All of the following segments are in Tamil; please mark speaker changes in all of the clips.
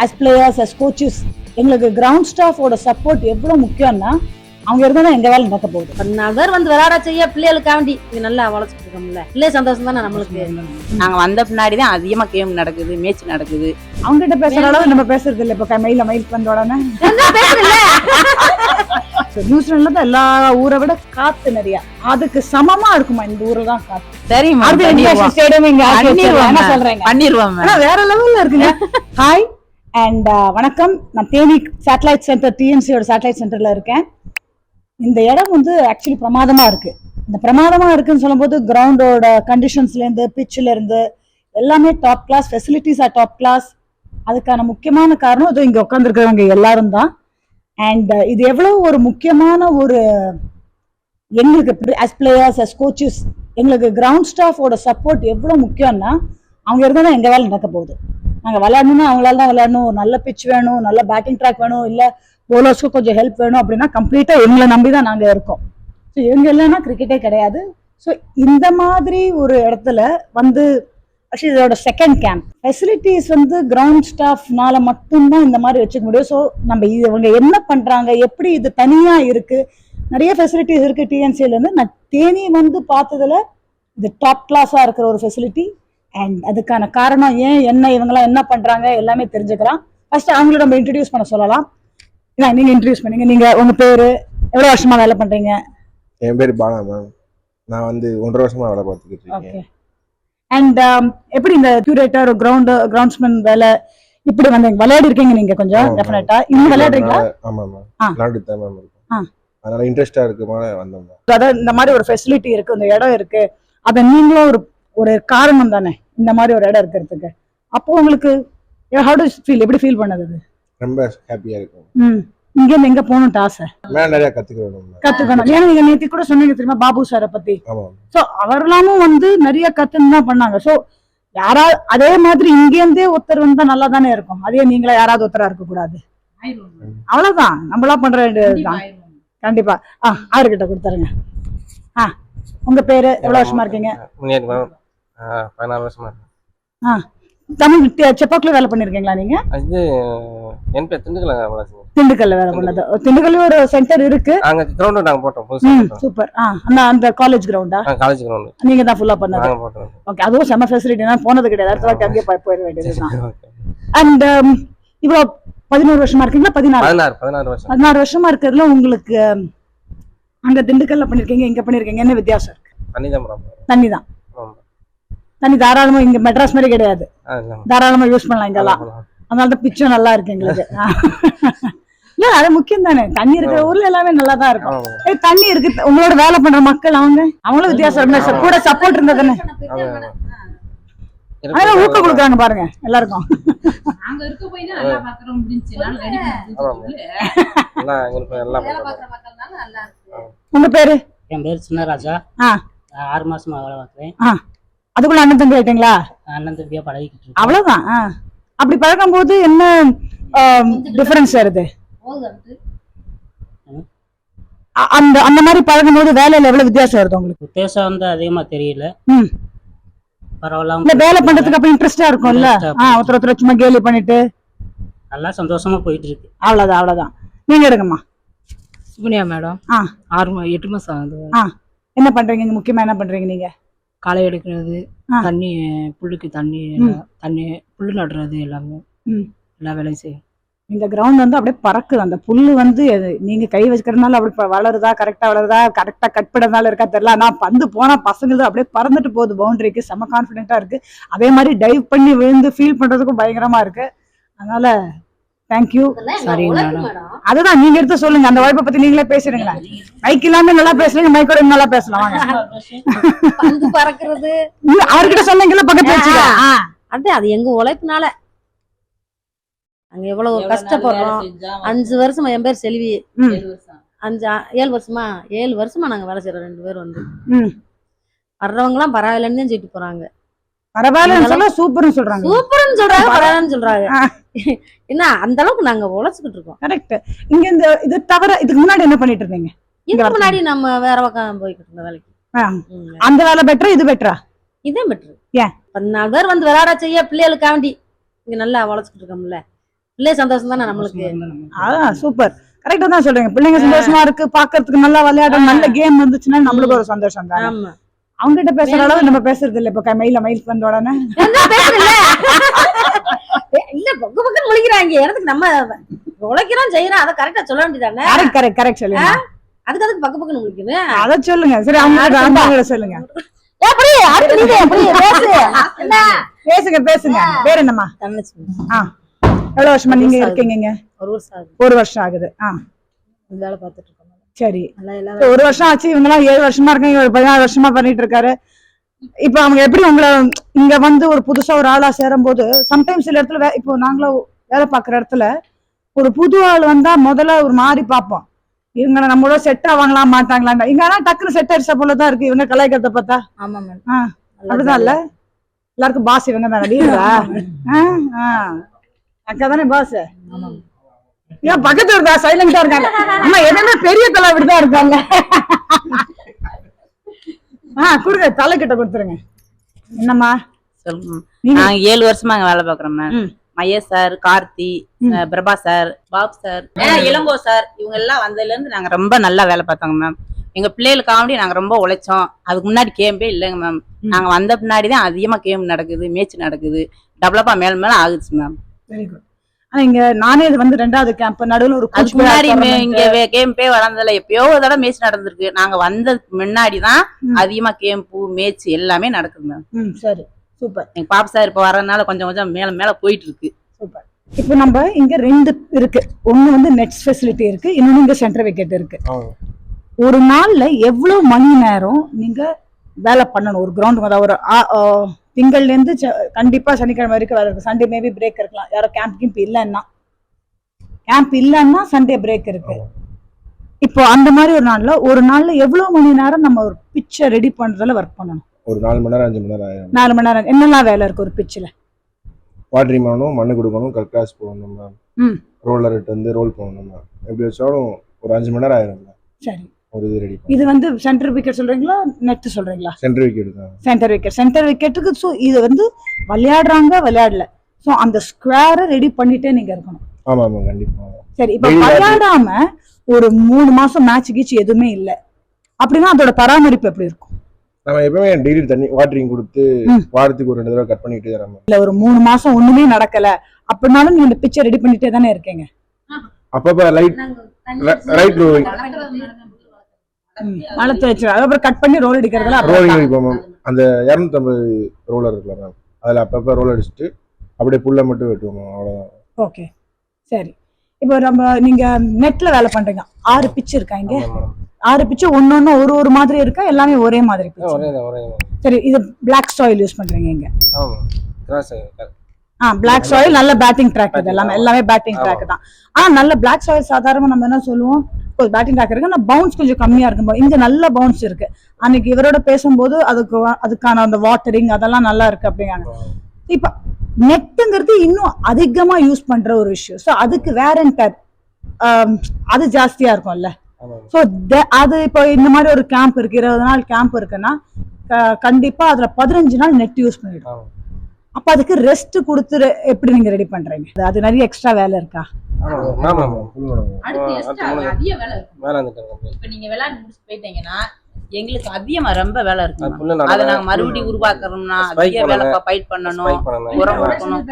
Speaker 1: as players, as coaches, எங்களுக்கு கிரவுண்ட் ஸ்டாஃபோட சப்போர்ட் எவ்வளவு முக்கியம்னா அவங்க இருந்தா எங்க வேலை நடக்க போகுது.
Speaker 2: 14 பேர் வந்து விளையாட செய்ய பிள்ளைகளுக்காண்டி இது நல்லா வளர்ச்சிட்டு இருக்கோம்ல, பிள்ளை சந்தோஷம் தானே நம்மளுக்கு.
Speaker 3: நாங்க வந்த பின்னாடிதான் அதிகமா கேம் நடக்குது, மேட்ச் நடக்குது.
Speaker 1: அவங்க கிட்ட பேசுற அளவு நம்ம பேசுறது இல்ல. இப்ப மயிலுக்கு வந்த உடனே நியூசிலாந்துல தான் எல்லா ஊரை விட காத்து நிறைய, அதுக்கு சமமா இருக்குமா இந்த ஊர்ல தான் காத்து.
Speaker 3: சரிம்மா, பண்ணிருவோம்.
Speaker 1: வேற லெவல்ல இருக்குங்க. ஹாய் அண்ட் வணக்கம். நான் தேனி சேட்டலைட் சென்டர், டிஎன்சியோட சேட்டலைட் சென்டர்ல இருக்கேன். இந்த இடம் வந்து ஆக்சுவலி பிரமாதமா இருக்கு. இந்த பிரமாதமா இருக்குன்னு சொல்லும்போது கிரவுண்டோட கண்டிஷன்ஸ்ல இருந்து, பிட்ச்ல இருந்து எல்லாமே top class, facilities are top class. அதுக்கான முக்கியமான காரணம் இது இங்க உட்காந்துருக்கிறவங்க எல்லாரும் தான். அண்ட் இது எவ்வளவு ஒரு முக்கியமான ஒரு எங்களுக்கு as players, as coaches, எங்களுக்கு கிரவுண்ட் ஸ்டாஃபோட சப்போர்ட் எவ்வளவு முக்கியம்னா அவங்க இருந்தா தான் எங்க வேலை நடக்க போகுது. நாங்க விளையாடணும்னா அவங்களால தான் விளையாடணும். நல்ல பிட்ச் வேணும், நல்ல பேட்டிங் ட்ராக் வேணும், இல்ல போலர்ஸ்க்கு கொஞ்சம் ஹெல்ப் வேணும் அப்படின்னா கம்ப்ளீட்டா எங்களை நம்பி தான் நாங்க இருக்கோம். ஸோ இவங்க இல்லைன்னா கிரிக்கெட்டே கிடையாது. ஸோ இந்த மாதிரி ஒரு இடத்துல வந்து ஆக்சுவலி இதோட செகண்ட் கேம்ப் ஃபெசிலிட்டிஸ் வந்து கிரவுண்ட் ஸ்டாஃப்னால மட்டும்தான் இந்த மாதிரி வச்சுக்க முடியும். ஸோ நம்ம இவங்க என்ன பண்றாங்க, எப்படி இது தனியா இருக்கு, நிறைய ஃபெசிலிட்டிஸ் இருக்கு டிஎன்சில இருந்து. நான் தேனி வந்து பார்த்ததுல இது டாப் கிளாஸா இருக்கிற ஒரு ஃபெசிலிட்டி. அண்ட் அதுக்கான காரணம் ஏன், என்ன, இவங்கெல்லாம் என்ன பண்றாங்க எல்லாமே தெரிஞ்சுக்கலாம். ஃபர்ஸ்ட் அவங்கள நம்ம இன்ட்ரடியூஸ் பண்ண சொல்லலாம். நீங்க இன்ட்ரடியூஸ் பண்ணீங்க. நீங்க உங்க பேரு, எவ்வளவு வருஷமா வேலை பண்றீங்க?
Speaker 4: என் பேர் பாலா மேம். நான் வந்து 1.5 வருஷமா வேலை பார்த்துக்கிட்டு இருக்கேன்.
Speaker 1: அண்ட் எப்படி இந்த கியூரேட்டர், கிரவுண்ட்ஸ்மேன் வேலை இப்படி வந்து விளையாடி இருக்கீங்க நீங்க கொஞ்சம் டெஃபினட்டா. இன்னும் விளையாடுறீங்களா?
Speaker 4: ஆமா மேம், விளையாடிட்டு மேம் இருக்கேன். அதனால இன்ட்ரெஸ்டா இருக்குமா வந்தோம்.
Speaker 1: அதாவது இந்த மாதிரி ஒரு ஃபெசிலிட்டி இருக்கு, இந்த இடம் இருக்கு, அத நீங்களும் ஒரு காரணம் தானே இந்த மாதிரி ஒரு இடம் இருக்கிறதுக்கு. அப்போ உங்களுக்கு how do you feel, எப்படி ஃபீல் பண்ணது?
Speaker 4: ரொம்ப ஹாப்பியா இருக்கும்.
Speaker 1: இங்க இருந்து எங்க போகணும்னு ஆசை.
Speaker 4: நிறைய கத்துக்கணும்.
Speaker 1: ஏன்னா நீங்க நேற்று கூட சொன்னீங்க தெரியுமா பாபு சாரை பத்தி.
Speaker 4: ஆமா.
Speaker 1: சோ அவரெல்லாமும் வந்து நிறைய கத்துன்னு தான் பண்ணாங்க. சோ யாராவது அதே மாதிரி இங்க இருந்தே ஒருத்தர் வந்தா நல்லா தானே இருக்கும். அதே நீங்களா யாராவது ஒருத்தரா இருக்க கூடாது. அவ்வளவுதான், நம்மளா பண்ற வேண்டியதுதான். கண்டிப்பா. அவர்கிட்ட கொடுத்துருங்க. உங்க பேரு, எவ்வளவு வருஷமா இருக்கீங்க?
Speaker 5: 14 வருஷமா இருக்கு.
Speaker 1: தமிழ் செப்பாக்குல வேலை பண்ணிருக்கீங்களா நீங்க?
Speaker 5: அது என் பேர்
Speaker 1: திண்டுக்கல்ல வேலை பண்ணது. திண்டுக்கல்ல ஒரு சென்டர் இருக்கு.
Speaker 5: அங்க கிரவுண்ட் நாங்க போட்டோம்.
Speaker 1: சூப்பர். அந்த காலேஜ் கிரவுண்டா?
Speaker 5: காலேஜ் கிரவுண்ட்
Speaker 1: நீங்க தான் ஃபுல்லா பண்ணது. ஓகே, அதுவும் செம ஃபெசிலிட்டி. நான் போனது கிடையாது. அடுத்த வாட்டி அங்கேயே போயிட வேண்டியதுதான். அண்ட் இவ்வளவு 11 வருஷமா இருக்கீங்களா? 16 வருஷமா இருக்கிறதுல உங்களுக்கு அங்க திண்டுக்கல்ல பண்ணிருக்கீங்க, இங்க பண்ணிருக்கீங்க, என்ன வித்தியாசம் இருக்கு? தண்ணி தான். தண்ணி தாராளமா இங்க மெட்ராஸ் மாதிரி கிடையாது, தாராளமா யூஸ் பண்ணலாம் இங்கெல்லாம். அதனாலதான் பிச்சும் நல்லா இருக்கு எங்களுக்கு. இல்ல அது முக்கியம் தானே, தண்ணி இருக்கிற ஊர்ல எல்லாமே நல்லா தான் இருக்கும். தண்ணி இருக்கு. உங்களோட வேலை பண்ற மக்கள் அவங்களும் வித்தியாசம் இருந்தா கூட சப்போர்ட் இருந்தா தானே. அதெல்லாம் ஊக்கம் கொடுக்குறாங்க பாருங்க எல்லாருக்கும். உங்க பேரு?
Speaker 6: என் பேர் சின்னராஜா. 6 மாசமா வேலை பார்க்குறேன்.
Speaker 1: அதுக்குள்ள அண்ணன் தம்பி ஆயிட்டீங்களா?
Speaker 6: அண்ணன் தம்பியா பழகிக்கிட்டு இருக்கேன்.
Speaker 1: அவ்வளவுதான். அப்படி பழகும் போது என்ன டிஃபரன்ஸ் வருது? அந்த மாதிரி பழகும் போது வேலையில எவ்வளவு வித்தியாசம் வருது உங்களுக்கு?
Speaker 6: வித்தியாசம் வந்து அதிகமா தெரியல. பரவாயில்ல.
Speaker 1: வேலை பண்றதுக்கு அப்ப இன்ட்ரெஸ்டா இருக்கும்ல. ஒருத்தர் சும்மா கேலி பண்ணிட்டு
Speaker 6: நல்லா சந்தோஷமா போயிட்டு இருக்கு.
Speaker 1: அவ்வளவுதான். நீங்க எடுங்கம்மா.
Speaker 7: சுகுனியா மேடம். 8 மாசம் ஆகுது.
Speaker 1: என்ன பண்றீங்க? முக்கியமா என்ன பண்றீங்க நீங்க?
Speaker 7: களை எடுக்கிறது, தண்ணி, புல்லுக்கு தண்ணி, புல்லு நடுறது, எல்லாமே எல்லா வேலையும் செய்யும்.
Speaker 1: இந்த கிரவுண்ட் வந்து அப்படியே பறக்குது. அந்த புல்லு வந்து நீங்க கை வச்சுக்கிறதுனால அப்படி வளருதா, கரெக்டா கட் பண்ணதுனால இருக்கா தெரியல. ஆனா பந்து போனா பசங்களுக்கு அப்படியே பறந்துட்டு போகுது பவுண்டரிக்கு. செம்ம கான்பிடென்டா இருக்கு. அதே மாதிரி டைவ் பண்ணி விழுந்து ஃபீல் பண்றதுக்கும் பயங்கரமா இருக்கு. அதனால தேங்க்யூ.
Speaker 7: சரி மேடம்.
Speaker 1: அதுதான் நீங்க எடுத்து சொல்லுங்க. அந்த வாய்ப்பை பத்தி நீங்களே பேசுறீங்களா? மைக் இல்லாம நல்லா பேசுறீங்க, மைக்கோட நல்லா பேசலாம்.
Speaker 2: பந்து பறக்கிறது
Speaker 1: அவர்கிட்ட சொன்னீங்கல்ல பக்கத்துல வச்சுக்க.
Speaker 2: அது எங்க உழைப்புனால அங்க எவ்வளவு கஷ்டப்படுறோம். 5 வருஷமா. என் பேர் செல்வி. 7 வருஷமா நாங்க வேலை செய்யறோம். 2 பேர் வந்து வர்றவங்க எல்லாம் பரவாயில்லன்னு தான் சொல்லிட்டு போறாங்க.
Speaker 1: பரவாயில்ல சூப்பர்னு சொல்றாங்க.
Speaker 2: பரவாயில்லன்னு சொல்றாங்க. என்ன அந்த அளவுக்கு நாங்க உழைச்சுக்கிட்டு இருக்கோம்.
Speaker 1: கரெக்ட். இங்க இந்த இது தவிர இதுக்கு முன்னாடி என்ன பண்ணிட்டு இருந்தீங்க?
Speaker 2: இதுக்கு முன்னாடி நம்ம வேற பக்கம் போய்கிட்டு இருந்த வேலைக்கு.
Speaker 1: அந்த வேலை பெட்டரா இது பெட்டரா?
Speaker 2: இதே பெட்டர். 14 பேர் வந்து விளையாட செய்ய பிள்ளைகளுக்காண்டி இங்க நல்லா வளர்ச்சிட்டு இருக்கோம்ல, பிள்ளை சந்தோஷம் தானே நம்மளுக்கு.
Speaker 1: அதான் சூப்பர், கரெக்டா தான் சொல்றீங்க. பிள்ளைங்க சந்தோஷமா இருக்கு, பாக்குறதுக்கு நல்லா விளையாட நல்ல கேம் இருந்துச்சுன்னா நம்மளுக்கு ஒரு சந்தோஷம் தான்.
Speaker 2: ஆமா.
Speaker 1: அவங்க கிட்ட பேசுற அளவு நம்ம பேசுறது இல்ல. இப்ப மயில் வந்த உடனே
Speaker 2: இல்ல பக்கு பக்கம் முழிக்கிறாங்க. எனக்கு நம்ம உழைக்கிறோம் செய்யறோம், அதை கரெக்டா சொல்ல வேண்டியதானே.
Speaker 1: கரெக்ட் சொல்லுங்க.
Speaker 2: அதுக்கு பக்கு பக்கம் முழிக்கணும்.
Speaker 1: அத சொல்லுங்க. சரி, அவங்க சொல்லுங்க. பேசுங்க. பேர் என்னம்மா? எவ்வளவு வருஷமா நீங்க இருக்கீங்க? 1 வருஷம் ஆகுது.
Speaker 2: வேலை பார்த்துட்டு இருக்கோம்.
Speaker 1: சரி,
Speaker 2: நல்லா
Speaker 1: 1 வருஷம் ஆச்சு. இவங்க எல்லாம் 7 வருஷமா இருக்காங்க, 14 வருஷமா பண்ணிட்டு இருக்காரு. இப்ப அவங்க எப்படி உங்களை இங்க வந்து ஒரு புதுசா ஒரு ஆளா சேரும் போது சம்டைம்ஸ் சில இடத்துல இப்போ நாங்களும் வேலை பாக்குற இடத்துல ஒரு புது ஆள் வந்தா முதல்ல ஒரு மாதிரி பார்ப்போம், இவங்க நம்மளோட செட் ஆவாங்களா மாட்டாங்களா. இங்க ஆனா டக்குனு செட் அடிச்ச போலதான் இருக்கு இவங்க கலாய்க்கிறத பார்த்தா.
Speaker 2: ஆமா மேம்.
Speaker 1: அப்படிதான் இல்ல, எல்லாருக்கும் பாஸ் இவங்க தானே லீடரா? அக்கா தானே பாஸ்? ஏன் பக்கத்துல இருக்கா சைலண்டா இருக்காங்க? அம்மா எதுவுமே பெரிய தலை இப்படிதான் இருக்காங்க. கொடுங்க, தலை கிட்ட கொடுத்துருங்க. என்னம்மா
Speaker 3: சொல்லுங்க. நாங்க 7 வருஷமா அங்க வேலை பாக்குறோம் ma'am. Mahesh sir, Karthi, Prabha sir, Bob sir, Ilango sir, இவங்க எல்லாம் வந்ததுல இருந்து நாங்க ரொம்ப நல்லா வேலை பார்த்தாங்க மேம். எங்க பிள்ளைகளுக்காண்டி நாங்க ரொம்ப உழைச்சோம். அதுக்கு முன்னாடி கேம்பே இல்லைங்க மேம். நாங்க வந்த பின்னாடிதான் அதிகமா கேம் நடக்குது, மேட்ச் நடக்குது, டெவலப்பா மேல ஆகுச்சு மேம்.
Speaker 1: Very good. ஆனா இங்க நானே இது வந்து 2வது கேம்ப் நடுவுல ஒரு
Speaker 3: அதுக்கு முன்னாடி இங்க கேம்பே வளர்ந்ததுல எப்பயோ ஒரு தடவை மேட்ச் நடந்திருக்கு. நாங்க வந்ததுக்கு முன்னாடிதான் அதிகமா கேம்பு மேட்ச் எல்லாமே நடக்குது மேம்.
Speaker 1: சரி, சூப்பர்.
Speaker 3: எங்க பாப்பா சார் இப்ப வரதுனால கொஞ்சம் மேல போயிட்டு இருக்கு.
Speaker 1: சூப்பர். இப்போ நம்ம இங்க 2 இருக்கு. ஒண்ணு வந்து நெட்ஸ் ஃபெசிலிட்டி இருக்கு, இன்னொன்னு இங்க சென்டர் விக்கெட் இருக்கு. ஒரு நாள்ல எவ்வளவு மணி நேரம் நீங்க வேலை பண்ணணும் ஒரு கிரவுண்ட்? அதாவது ஒரு திங்கள்ல இருந்து கண்டிப்பா சனிக்கிழமை வரைக்கும் வேலை இருக்கு. சண்டே மேபி பிரேக் இருக்கலாம், யாரோ கேம்ப் இல்லைன்னா சண்டே பிரேக் இருக்கு. இப்போ அந்த மாதிரி ஒரு நாள்ல எவ்வளவு மணி நேரம் நம்ம ஒரு பிச்சை ரெடி பண்றதுல ஒர்க் பண்ணணும்?
Speaker 4: ஒரு 4 மணி நேரம் 5 மணி நேரம் ஆயிடும்.
Speaker 1: 4 மணி நேரம். என்னெல்லாம் வேலை இருக்கு ஒரு பிச்சில்?
Speaker 4: வாட்டரிங் பண்ணணும், மண்ணு கொடுக்கணும், கிளாஸ் போடணும் மேம், ரோலர் வந்து ரோல் பண்ணணும் மேம். எப்படி வச்சாலும் ஒரு 5 மணி நேரம் ஆயிடும் மேம்.
Speaker 1: சரி,
Speaker 4: ஒரு இது ரெடி.
Speaker 1: இது வந்து சென்டர் விக்கெட் சொல்றீங்களா நெட் சொல்றீங்களா?
Speaker 4: சென்டர் விக்கெட் தான்.
Speaker 1: சென்டர் விக்கெட்டுக்கு. ஸோ இது வந்து விளையாடல. ஸோ அந்த ஸ்கொயரை ரெடி பண்ணிட்டே நீங்க இருக்கணும்.
Speaker 4: ஆமா ஆமா கண்டிப்பா.
Speaker 1: சரி, இப்ப விளையாடாம ஒரு 3 மாசம் மேட்ச் கீச்சு எதுவுமே இல்ல அப்படின்னா அதோட பராமரிப்பு எப்படி இருக்கும்?
Speaker 4: நம்ம எப்பவுமே டெய்லி தண்ணி வாட்டரிங் கொடுத்து வாரத்துக்கு ஒரு 2 தடவை கட் பண்ணிட்டே தரோம்.
Speaker 1: இல்ல ஒரு 3 மாசம் ஒண்ணுமே நடக்கல அப்படின்னாலும் நீங்க இந்த பிச்சை ரெடி பண்ணிட்டே தானே இருக்கீங்க.
Speaker 4: அப்பப்ப ரைட் ரோலிங்
Speaker 1: வளர்த்து வச்சு அதுக்கப்புறம் கட் பண்ணி ரோல் அடிக்கிறதுல
Speaker 4: ரோலிங் அடிப்போம் மேம். அந்த 250 ரோலர் இருக்குல்ல மேம், அதுல அப்பப்ப ரோல் அடிச்சுட்டு அப்படியே புல்ல மட்டும் வெட்டுவோம் மேம். அவ்வளவுதான்.
Speaker 1: ஓகே, சரி. இப்போ நீங்க நெட்ல வேலை பண்றீங்க. 6 பிச் இருக்கா இங்க? 6 பிச்சு ஒன்னொன்னு ஒரு மாதிரி இருக்கா? எல்லாமே ஒரே மாதிரி pitch? சரி, இது பிளாக் சாயில் யூஸ் பண்றீங்க இங்க? பிளாக் சாயில் நல்ல பேட்டிங் ட்ராக். இது எல்லாமே பேட்டிங் ட்ராக் தான். நல்ல பிளாக் சாயில் சாதாரணமா நம்ம என்ன சொல்லுவோம், பேட்டிங் ட்ராக் இருக்கு, ஆனா பவுன்ஸ் கொஞ்சம் கம்மியா இருக்கும். இங்க நல்ல பவுன்ஸ் இருக்கு. அன்னைக்கு இவரோட பேசும்போது அதுக்கான அந்த வாட்டரிங் அதெல்லாம் நல்லா இருக்கு அப்படிங்காங்க. இப்ப நெட்டுங்கிறது இன்னும் அதிகமா யூஸ் பண்ற ஒரு விஷயம். ஸோ அதுக்கு வேர் அண்ட் டேர் அது ஜாஸ்தியா இருக்கும்ல. ஸோ அது இப்போ இந்த மாதிரி ஒரு கேம்ப் இருக்கு, 20 நாள் கேம்ப் இருக்குன்னா கண்டிப்பா அதுல 15 நாள் நெட் யூஸ் பண்ணிடும். அப்ப அதுக்கு ரெஸ்ட் கொடுத்து எப்படி நீங்க ரெடி பண்றீங்க? அது நிறைய எக்ஸ்ட்ரா வேலை இருக்கா?
Speaker 3: இப்ப நீங்க விளையாண்டு முடிச்சு போயிட்டீங்கன்னா எங்களுக்கு அதிகமா ரொம்ப வேலை இருக்கு. அதை நாங்க மறுபடியும் உருவாக்கணும்னா அதிக வேலை ஃபைட் பண்ணணும், உரம் கொடுக்கணும்,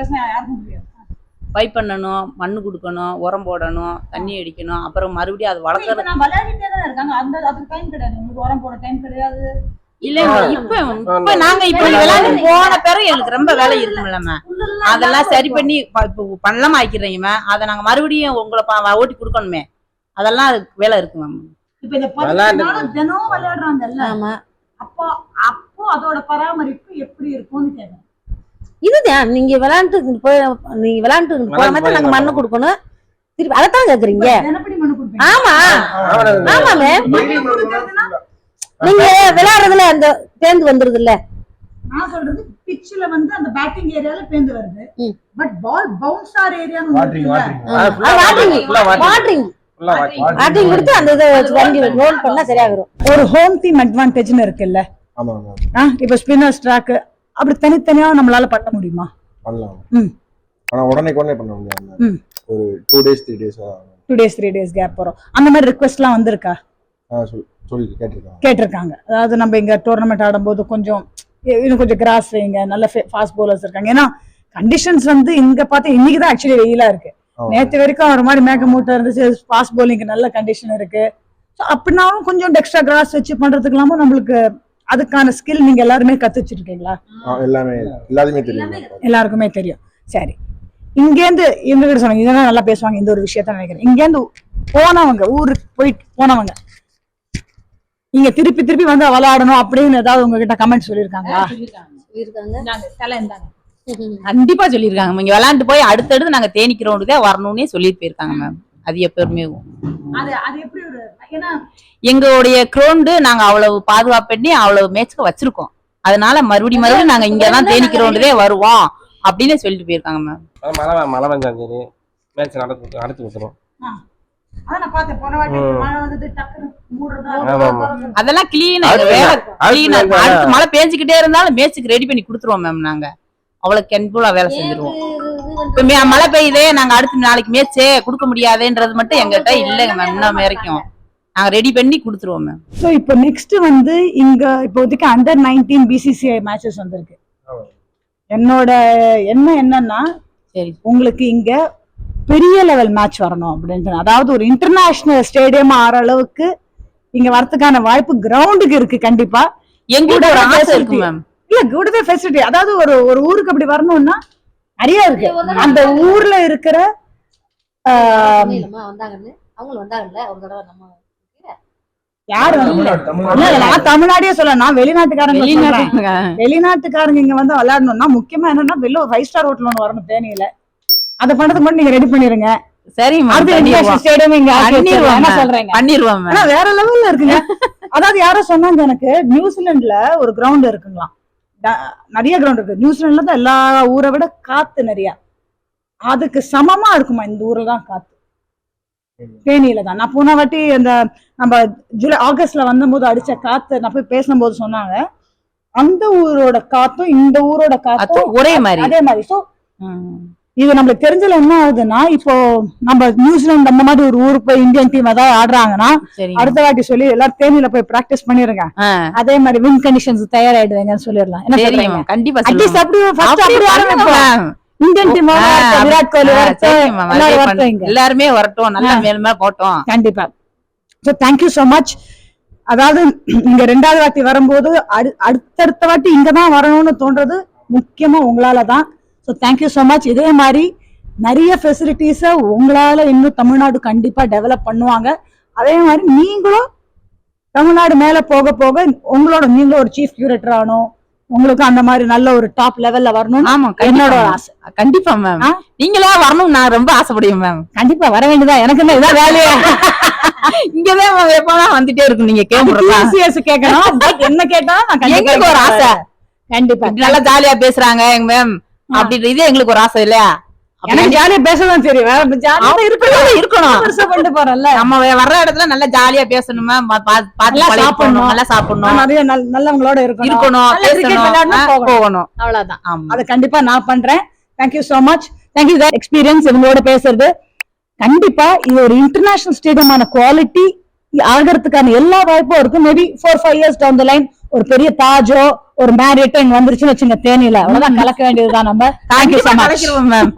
Speaker 3: பைப் பண்ணணும், மண்ணு கொடுக்கணும், உரம் போடணும், தண்ணி அடிக்கணும், அப்புறம் மறுபடியும் அது வளர்க்கறது. இல்லைங்க, இப்ப நாங்க இப்ப விளையாண்டு போன பிறகு எங்களுக்கு ரொம்ப வேலை இருக்கும்லம்மா. அதெல்லாம் சரி பண்ணி பண்ணலாம ஆக்கிடுறீங்க. அதை நாங்க மறுபடியும் உங்களை ஓட்டி கொடுக்கணுமே, அதெல்லாம் வேலை இருக்கு மேம்.
Speaker 1: இப்ப இந்த 15 நாள் தினம் விளையாடுறாங்கல்ல, அப்போ அதோட பராமரிப்பு எப்படி இருக்கும்னு கேக்குறேன்.
Speaker 2: இதுதான் நீங்க விளையாண்டு போகாம நாங்க மண்ணு கொடுக்கணும், திருப்பி அதைத்தான் கேக்குறீங்க. ஆமா ஆமா மேம், நீங்க விளையாடுறதுல அந்த பேந்து வந்துருது இல்ல.
Speaker 1: நான் சொல்றது பிட்ச்ல வந்து அந்த பேட்டிங் ஏரியால பேந்து வருது, பட் பால் பவுன்ஸ் ஆர் ஏரியான்னு வாட்டரிங் கொடுத்து அந்த வண்டி ரோல் பண்ணா சரியா வரும். ஒரு ஹோம் டீம் அட்வான்டேஜ்னு இருக்குல்ல.
Speaker 4: ஆமா ஆமா.
Speaker 1: இப்போ ஸ்பின்னர்ஸ் ட்ராக் அப்படி தனித்தனியா நம்மளால பண்ண முடியுமா?
Speaker 4: பண்ணலாம். ஆனா உடனே பண்ண முடியாது ma'am.
Speaker 1: ம்.
Speaker 4: ஒரு 2 days 3 days
Speaker 1: 2 days 3 days gap வரும். அந்த மாதிரி ரிக்வெஸ்ட்லாம் வந்திருக்கா?
Speaker 4: சொல்லி கேட்டிருக்காங்க.
Speaker 1: கேட்டிருக்காங்க. அதாவது நம்ம இங்க டோர்னமெண்ட் ஆடும்போது கொஞ்சம் இன்னும் கொஞ்சம் கிராஸ் வைங்க, நல்ல ஃபாஸ்ட் பவுலர்ஸ் இருக்காங்க. ஏன்னா கண்டிஷன்ஸ் வந்து இங்க பார்த்து இன்னைக்கு தான் ஆக்சுவலி வெயிலா இருக்கு. நேற்று வரைக்கும் ஒரு மாதிரி மேகமூட்டம் இருந்துச்சு, ஃபாஸ்ட் பவுலிங்க்கு நல்ல கண்டிஷன் இருக்கு. ஸோ அப்படின்னாலும் கொஞ்சம் எக்ஸ்ட்ரா கிராஸ் வச்சு பண்றதுக்கெல்லாம நம்மளுக்கு அதுக்கான ஸ்கில் நீங்க எல்லாருமே கத்து வச்சிருக்கீங்களா?
Speaker 4: எல்லாருமே தெரியும்.
Speaker 1: எல்லாருக்குமே தெரியும். சரி, இங்கேருந்து இவங்க கிட்ட சொன்னாங்க, இதெல்லாம் நல்லா பேசுவாங்க இந்த ஒரு விஷயத்த நினைக்கிறேன். இங்கேருந்து போனவங்க, ஊருக்கு போயிட்டு போனவங்க இங்க திருப்பி திருப்பி வந்து விளையாடணும் அப்படின்னு ஏதாவது உங்ககிட்ட கமெண்ட் சொல்லியிருக்காங்களா?
Speaker 3: கண்டிப்பா சொல்லியிருக்காங்க. இங்க விளையாண்டு போய் அடுத்தடுத்து நாங்க தேனி கிரவுண்டுக்கே வரணும்னே சொல்லிட்டு போயிருக்காங்க மேம். அது எப்பவுமே எங்களுடைய கிரவுண்டு நாங்க அவ்வளவு பாதுகாப்பு பண்ணி அவ்வளவு மேட்ச்க்கு வச்சிருக்கோம். அதனால மறுபடியும் நாங்க இங்கதான் தேனி கிரவுண்டுக்கே வருவோம் அப்படின்னு சொல்லிட்டு போயிருக்காங்க மேம்.
Speaker 5: மழை பெஞ்சா சரி மேட்ச் நடத்தி கொடுத்துரும்.
Speaker 3: அதெல்லாம் கிளீனா அடுத்து மழை பேஞ்சுக்கிட்டே இருந்தாலும் மேட்சுக்கு ரெடி பண்ணி கொடுத்துருவோம் மேம். நாங்க அவ்வளவு கென்புல்லா வேலை செஞ்சிருவோம். இப்ப மழை பெய்யுதே, நாங்க அடுத்த நாளைக்கு மேட்சே கொடுக்க முடியாதுன்றது மட்டும் எங்கிட்ட இல்லைங்க மேம். இன்னும் வரைக்கும் நாங்க ரெடி பண்ணி கொடுத்துருவோம் மேம்.
Speaker 1: ஸோ இப்போ நெக்ஸ்ட் வந்து இங்க இப்போதைக்கு அண்டர் 19 BCCI மேட்சஸ் வந்திருக்கு. என்னோட என்னன்னா
Speaker 3: சரி,
Speaker 1: உங்களுக்கு இங்க பெரிய லெவல் மேட்ச் வரணும் அப்படின்ட்டு, அதாவது ஒரு இன்டர்நேஷனல் ஸ்டேடியம் ஆற அளவுக்கு இங்க வரதுக்கான வாய்ப்பு கிரவுண்டுக்கு இருக்கு. கண்டிப்பா
Speaker 3: எங்களோட ஒரு ஆசை இருக்கு மேம்.
Speaker 1: இல்ல கூடவே ஃபெசிலிட்டி, அதாவது ஒரு ஊருக்கு அப்படி வரணும்னா நிறைய இருக்கு. அந்த ஊர்ல இருக்கிற
Speaker 2: வந்தாங்கன்னு அவங்க வந்தாங்கல்ல ஒரு தடவை நம்ம
Speaker 1: யாரு நான் தமிழ்நாடே சொல்ல, நான் வெளிநாட்டுக்காரங்க இங்க வந்து விளையாடணும்னா முக்கியமா என்னன்னா வெளில ஒரு 5-star ஹோட்டல் ஒன்று வரணும் தேனியில. அதை பண்ணதுக்கு மட்டும் நீங்க ரெடி பண்ணிருங்க.
Speaker 3: சரி, பண்ணிருவோம்.
Speaker 1: வேற லெவல்ல இருக்குங்க. அதாவது யாரோ சொன்னாங்க எனக்கு, நியூசிலாந்துல ஒரு கிரவுண்ட் இருக்குங்களாம், நிறைய கிரவுண்ட் இருக்கு நியூசிலாந்துல தான், எல்லா ஊரை விட காத்து நிறைய, அதுக்கு சமமா இருக்குமா இந்த ஊர்ல தான் காத்து, தேனியில தான். நான் போன வாட்டி அந்த நம்ம ஆகஸ்ட்ல வந்தபோது அடிச்ச காத்து நான் போய் பேசும்போது சொன்னாங்க, அந்த ஊரோட காத்தும் இந்த ஊரோட காத்தும்
Speaker 3: ஒரே மாதிரி,
Speaker 1: அதே மாதிரி. சோ இது நம்மளுக்கு தெரிஞ்சல என்ன ஆகுதுன்னா, இப்போ நம்ம நியூசிலாந்து அந்த மாதிரி ஒரு ஊருக்கு போய் இந்தியன் டீம் ஏதாவது ஆடுறாங்கன்னா அடுத்த வாட்டி சொல்லி எல்லாரும் தேனியில போய் பிராக்டிஸ் பண்ணிருங்க, அதே மாதிரி வின் கண்டிஷன்ஸ் தயாராயிடுவாங்கன்னு சொல்லிடலாம். என்ன சொல்றீங்க?
Speaker 3: கண்டிப்பா
Speaker 1: அட்லீஸ்ட் அப்படி இந்தியன் டீம் விராட் கோலி
Speaker 3: எல்லாருமே வரட்டும், நல்லா மேலுமே போட்டோம்.
Speaker 1: கண்டிப்பா. So thank you so much. அதாவது இங்க 2வது வாட்டி வரும்போது அடுத்தடுத்த வாட்டி இங்கதான் வரணும்னு தோன்றது முக்கியமா உங்களாலதான். So thank you so much. இதே மாதிரி நிறைய ஃபெசிலிட்டிஸை உங்களால இன்னும் தமிழ்நாடு கண்டிப்பா டெவலப் பண்ணுவாங்க. அதே மாதிரி நீங்களும் தமிழ்நாடு மேல போக போக நீங்களும் ஒரு சீஃப் கியூரேட்டர் ஆகணும், உங்களுக்கு அந்த மாதிரி நல்ல ஒரு டாப் லெவல்ல வரணும். என்னோட ஆசை.
Speaker 3: கண்டிப்பா மேம், நீங்களா வரணும் நான் ரொம்ப ஆசைப்படுவேன் மேம்.
Speaker 1: கண்டிப்பா வர வேண்டியதா, எனக்கு இதான் வேலையா
Speaker 3: இங்கதான் எப்பதான் வந்துட்டே இருக்கு. நீங்க
Speaker 1: கேட்கணும் என்ன கேட்டா
Speaker 3: எங்களுக்கு ஒரு ஆசை.
Speaker 1: கண்டிப்பா
Speaker 3: நல்லா ஜாலியா பேசுறாங்க எங்க மேம், அப்படின்றது எங்களுக்கு ஒரு ஆசை இல்லையா?
Speaker 1: எனக்கு ஜாலியா பேசதான் தெரியும், இருக்கணும் கொண்டு போறோம்ல.
Speaker 3: நம்ம வர்ற இடத்துல நல்லா ஜாலியா பேசணும் மேம், சாப்பிடணும், நல்லா சாப்பிடணும்,
Speaker 1: நிறைய நல்லவங்களோட இருக்கணும்,
Speaker 3: போகணும்,
Speaker 1: அவ்வளவுதான். அது கண்டிப்பா நான் பண்றேன். Thank you so much. Thank you sir. Experience இவங்களோட பேசுறது கண்டிப்பா இது ஒரு இன்டர்நேஷனல் ஸ்டேடியமான குவாலிட்டி ஆகிறதுக்கான எல்லா வாய்ப்பும் இருக்கு. Maybe 4-5 years down the line ஒரு பெரிய தாஜோ ஒரு மேரியட்டோ இங்க வந்துருச்சுன்னு வச்சுங்க தேனியில, அவ்வளவுதான் கலக்க வேண்டியதுதான் நம்ம. Thank you so much ma'am.